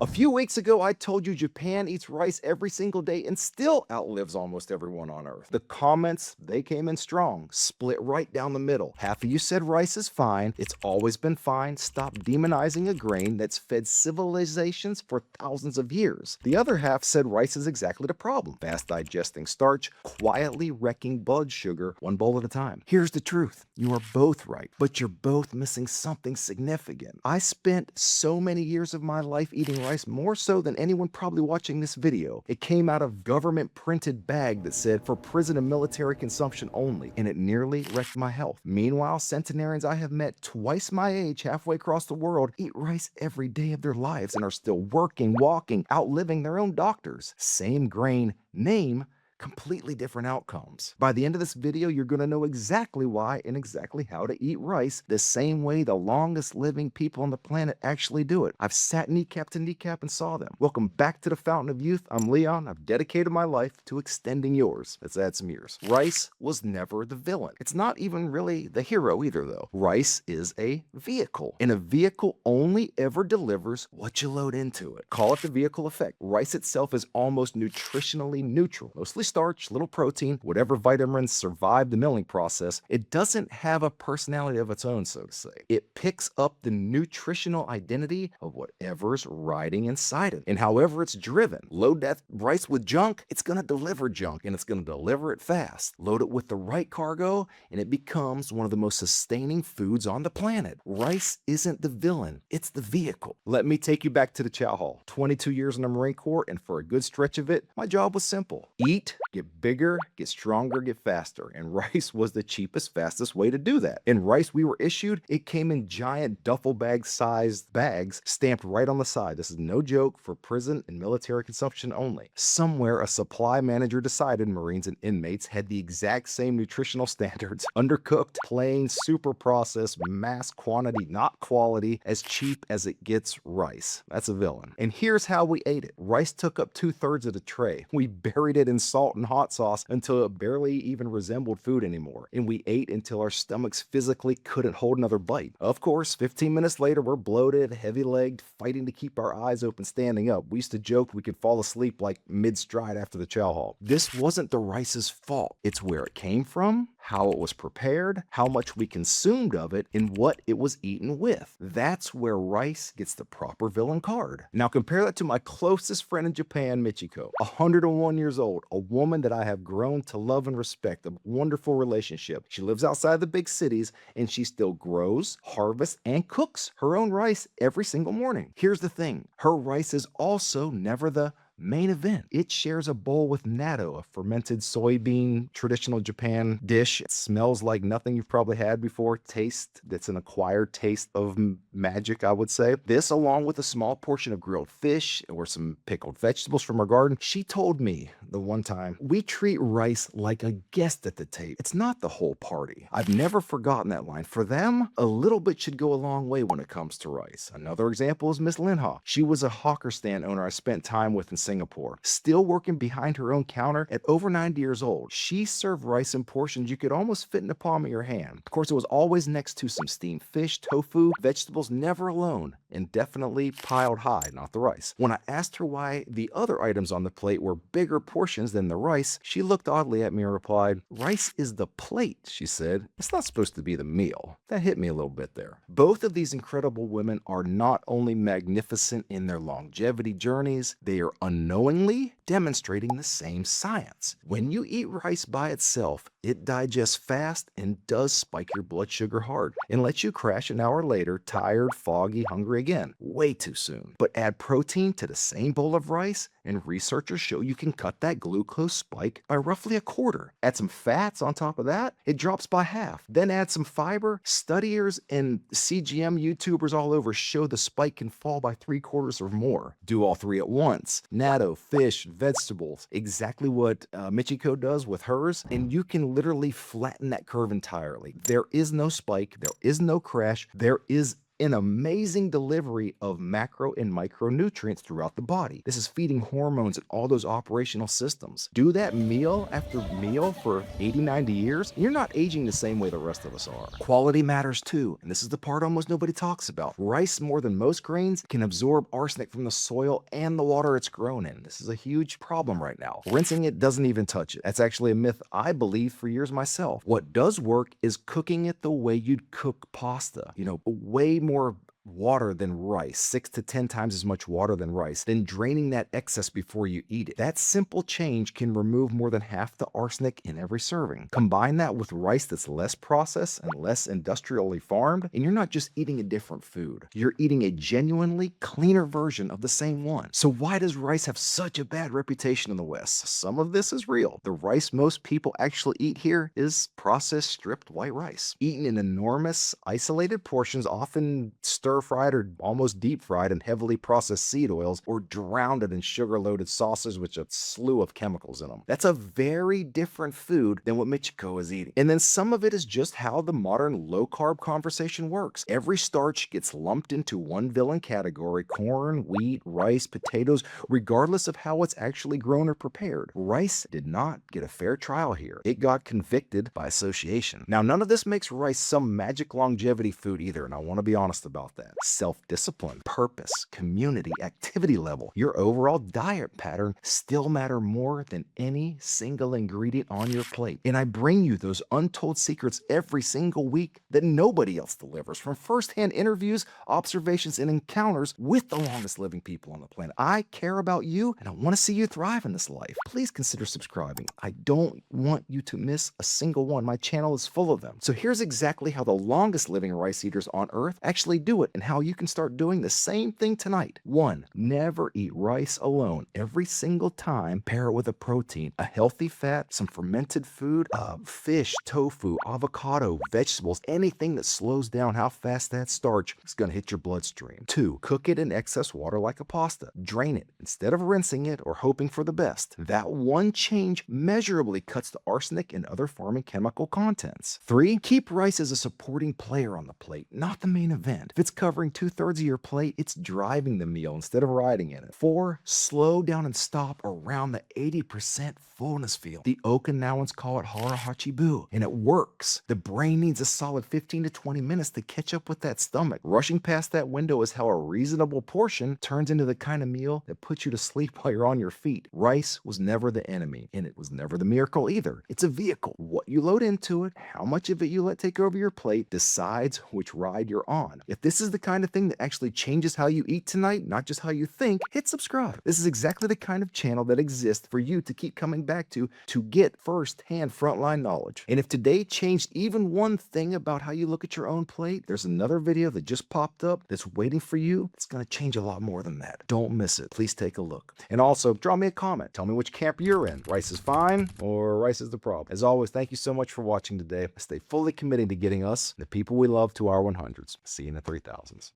A few weeks ago, I told you Japan eats rice every single day and still outlives almost everyone on Earth. The comments, they came in strong, split right down the middle. Half of you said rice is fine, it's always been fine, stop demonizing a grain that's fed civilizations for thousands of years. The other half said rice is exactly the problem, fast digesting starch, quietly wrecking blood sugar one bowl at a time. Here's the truth, you are both right, but you're both missing something significant. I spent so many years of my life eating rice, more so than anyone probably watching this video. It came out of government printed bag that said for prison and military consumption only, and it nearly wrecked my health. Meanwhile, centenarians I have met twice my age halfway across the world eat rice every day of their lives and are still working, walking, outliving their own doctors. Same grain, name, completely different outcomes. By the end of this video, you're going to know exactly why and exactly how to eat rice the same way the longest living people on the planet actually do it. I've sat kneecap to kneecap and saw them. Welcome back to the Fountain of Youth. I'm Leon. I've dedicated my life to extending yours. Let's add some years. Rice was never the villain. It's not even really the hero either, though. Rice is a vehicle, and a vehicle only ever delivers what you load into it. Call it the vehicle effect. Rice itself is almost nutritionally neutral, mostly starch, little protein, whatever vitamins survive the milling process. It doesn't have a personality of its own, so to say. It picks up the nutritional identity of whatever's riding inside it. And however it's driven, load that rice with junk, it's going to deliver junk, and it's going to deliver it fast. Load it with the right cargo, and it becomes one of the most sustaining foods on the planet. Rice isn't the villain, it's the vehicle. Let me take you back to the chow hall. 22 years in the Marine Corps, and for a good stretch of it, my job was simple. Eat, get bigger, get stronger, get faster. And rice was the cheapest, fastest way to do that. And rice we were issued, it came in giant duffel bag sized bags stamped right on the side. This is no joke, for prison and military consumption only. Somewhere a supply manager decided Marines and inmates had the exact same nutritional standards, undercooked, plain, super processed, mass quantity, not quality, as cheap as it gets rice. That's a villain. And here's how we ate it. Rice took up 2/3 of the tray. We buried it in salt and hot sauce until it barely even resembled food anymore. And we ate until our stomachs physically couldn't hold another bite. Of course, 15 minutes later, we're bloated, heavy-legged, fighting to keep our eyes open standing up. We used to joke we could fall asleep like mid-stride after the chow hall. This wasn't the rice's fault. It's where it came from, how it was prepared, how much we consumed of it, and what it was eaten with. That's where rice gets the proper villain card. Now compare that to my closest friend in Japan, Michiko, 101 years old, a woman that I have grown to love and respect, a wonderful relationship. She lives outside the big cities, and she still grows, harvests, and cooks her own rice every single morning. Here's the thing, her rice is also never the main event. It shares a bowl with natto, a fermented soybean traditional Japan dish. It smells like nothing you've probably had before. Taste that's an acquired taste of magic, I would say. This, along with a small portion of grilled fish or some pickled vegetables from our garden. She told me the one time, we treat rice like a guest at the table. It's not the whole party. I've never forgotten that line. For them, a little bit should go a long way when it comes to rice. Another example is Miss Linha. She was a hawker stand owner I spent time with in Singapore, still working behind her own counter at over 90 years old. She served rice in portions you could almost fit in the palm of your hand. Of course, it was always next to some steamed fish, tofu, vegetables, never alone, and definitely piled high, not the rice. When I asked her why the other items on the plate were bigger portions than the rice, she looked oddly at me and replied, "Rice is the plate," she said. "It's not supposed to be the meal." That hit me a little bit there. Both of these incredible women are not only magnificent in their longevity journeys, they are unknowingly demonstrating the same science. When you eat rice by itself, it digests fast and does spike your blood sugar hard and lets you crash an hour later, tired, foggy, hungry again. Way too soon. But add protein to the same bowl of rice, and researchers show you can cut that glucose spike by roughly a quarter. Add some fats on top of that, it drops by half. Then add some fiber. Studiers and CGM YouTubers all over show the spike can fall by 3/4 or more. Do all three at once. Natto, fish, vegetables, exactly what Michiko does with hers, and you can literally flatten that curve entirely. There is no spike, there is no crash, there is an amazing delivery of macro and micronutrients throughout the body. This is feeding hormones and all those operational systems. Do that meal after meal for 80, 90 years, and you're not aging the same way the rest of us are. Quality matters too, and this is the part almost nobody talks about. Rice, more than most grains, can absorb arsenic from the soil and the water it's grown in. This is a huge problem right now. Rinsing it doesn't even touch it. That's actually a myth I believed for years myself. What does work is cooking it the way you'd cook pasta. Way more water than rice, 6 to 10 times as much water than rice, then draining that excess before you eat it. That simple change can remove more than half the arsenic in every serving. Combine that with rice that's less processed and less industrially farmed, and you're not just eating a different food. You're eating a genuinely cleaner version of the same one. So why does rice have such a bad reputation in the West? Some of this is real. The rice most people actually eat here is processed stripped white rice, eaten in enormous isolated portions, often stir-fried or almost deep-fried in heavily processed seed oils, or drowned in sugar-loaded sauces with a slew of chemicals in them. That's a very different food than what Michiko is eating. And then some of it is just how the modern low-carb conversation works. Every starch gets lumped into one villain category: corn, wheat, rice, potatoes, regardless of how it's actually grown or prepared. Rice did not get a fair trial here. It got convicted by association. Now, none of this makes rice some magic longevity food either, and I want to be honest about that. Self-discipline, purpose, community, activity level, your overall diet pattern still matter more than any single ingredient on your plate. And I bring you those untold secrets every single week that nobody else delivers, from firsthand interviews, observations, and encounters with the longest living people on the planet. I care about you, and I want to see you thrive in this life. Please consider subscribing. I don't want you to miss a single one. My channel is full of them. So here's exactly how the longest living rice eaters on earth actually do it, and how you can start doing the same thing tonight. 1. Never eat rice alone. Every single time, pair it with a protein, a healthy fat, some fermented food, fish, tofu, avocado, vegetables, anything that slows down how fast that starch is going to hit your bloodstream. 2. Cook it in excess water like a pasta. Drain it instead of rinsing it or hoping for the best. That one change measurably cuts the arsenic and other farming chemical contents. 3. Keep rice as a supporting player on the plate, not the main event. If it's covering 2/3 of your plate, it's driving the meal instead of riding in it. 4. Slow down and stop around the 80% fullness feel. The Okinawans call it hara hachibu, and it works. The brain needs a solid 15 to 20 minutes to catch up with that stomach. Rushing past that window is how a reasonable portion turns into the kind of meal that puts you to sleep while you're on your feet. Rice was never the enemy, and it was never the miracle either. It's a vehicle. What you load into it, how much of it you let take over your plate, decides which ride you're on. If this is the kind of thing that actually changes how you eat tonight, not just how you think, hit subscribe. This is exactly the kind of channel that exists for you to keep coming back to get first-hand frontline knowledge. And if today changed even one thing about how you look at your own plate, there's another video that just popped up that's waiting for you. It's going to change a lot more than that. Don't miss it. Please take a look. And also, draw me a comment. Tell me which camp you're in. Rice is fine, or rice is the problem. As always, thank you so much for watching today. Stay fully committed to getting us, the people we love, to our 100s. See you in the 3000s.